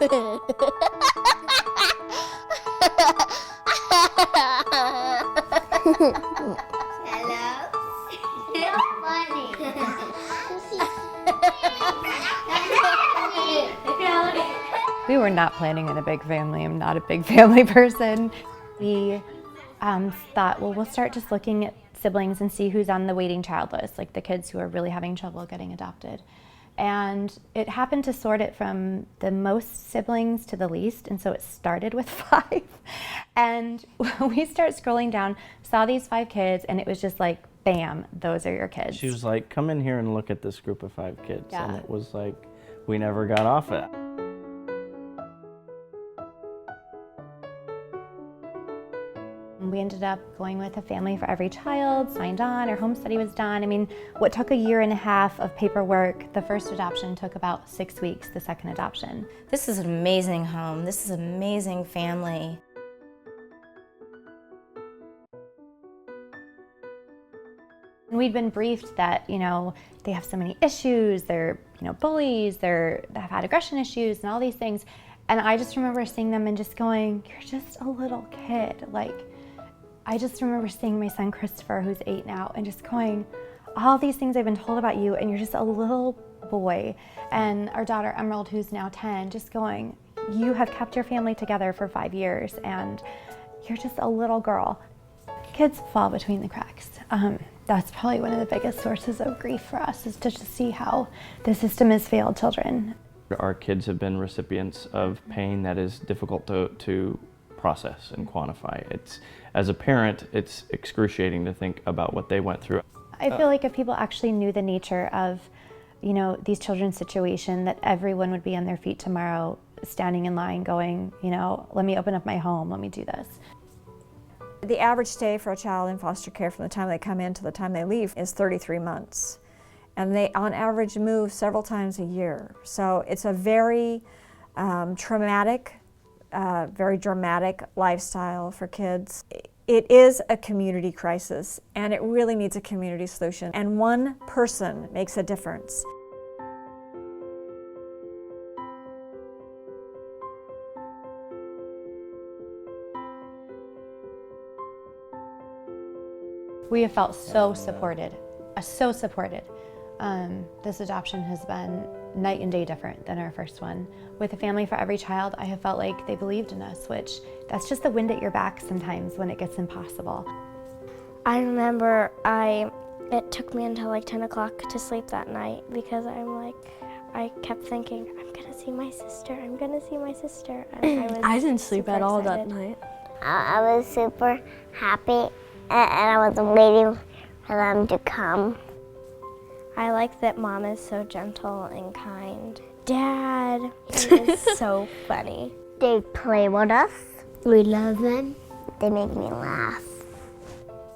Hello? Funny. We were not planning on a big family. I'm not a big family person. We thought, well, we'll start just looking at siblings and see who's on the waiting child list, like the kids who are really having trouble getting adopted. And it happened to sort it from the most siblings to the least, and so it started with 5. And we start scrolling down, saw these 5 kids, and it was just like, bam, those are your kids. She was like, come in here and look at this group of 5 kids. Yeah. And it was like, we never got off it. We ended up going with a family for every child, signed on, our home study was done. I mean, what took a year and a half of paperwork, the first adoption took about 6 weeks, the second adoption. This is an amazing home. This is an amazing family. And we'd been briefed that, they have so many issues, they're, bullies, they've had aggression issues and all these things. And I just remember seeing them and just going, you're just a little kid. I just remember seeing my son Christopher, who's 8 now, and just going, all these things I've been told about you, and you're just a little boy. And our daughter Emerald, who's now 10, just going, you have kept your family together for 5 years, and you're just a little girl. Kids fall between the cracks. That's probably one of the biggest sources of grief for us, is to just see how the system has failed children. Our kids have been recipients of pain that is difficult to process and quantify. As a parent, it's excruciating to think about what they went through. I feel like if people actually knew the nature of, these children's situation, that everyone would be on their feet tomorrow, standing in line going, let me open up my home, let me do this. The average stay for a child in foster care from the time they come in to the time they leave is 33 months. And they, on average, move several times a year. So it's a very traumatic, very dramatic lifestyle for kids. It is a community crisis, and it really needs a community solution. And one person makes a difference. We have felt so supported, so supported. This adoption has been night and day different than our first one. With a family for every child, I have felt like they believed in us, which that's just the wind at your back sometimes when it gets impossible. I remember it took me until like 10 o'clock to sleep that night because I kept thinking, I'm gonna see my sister, I'm gonna see my sister. And I didn't sleep at all that excited. night. I was super happy and I was waiting for them to come. I like that Mom is so gentle and kind. Dad, he is so funny. They play with us. We love them. They make me laugh.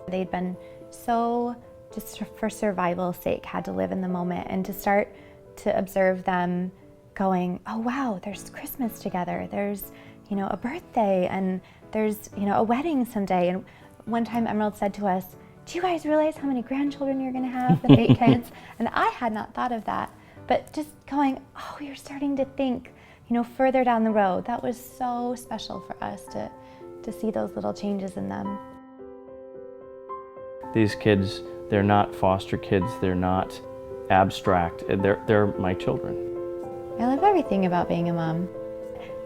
They'd been so, just for survival's sake, had to live in the moment, and to start to observe them going, oh wow, there's Christmas together, there's a birthday, and there's a wedding someday. And one time Emerald said to us, do you guys realize how many grandchildren you're gonna have with 8 kids? And I had not thought of that, but just going, oh, you're starting to think, further down the road. That was so special for us to see those little changes in them. These kids, they're not foster kids, they're not abstract, they're my children. I love everything about being a mom.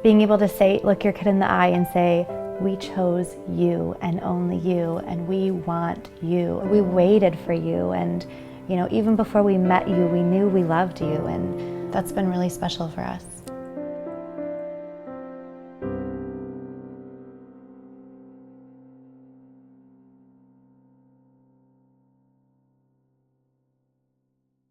Being able to look your kid in the eye and say, we chose you and only you, and we want you. We waited for you, and even before we met you, we knew we loved you, and that's been really special for us.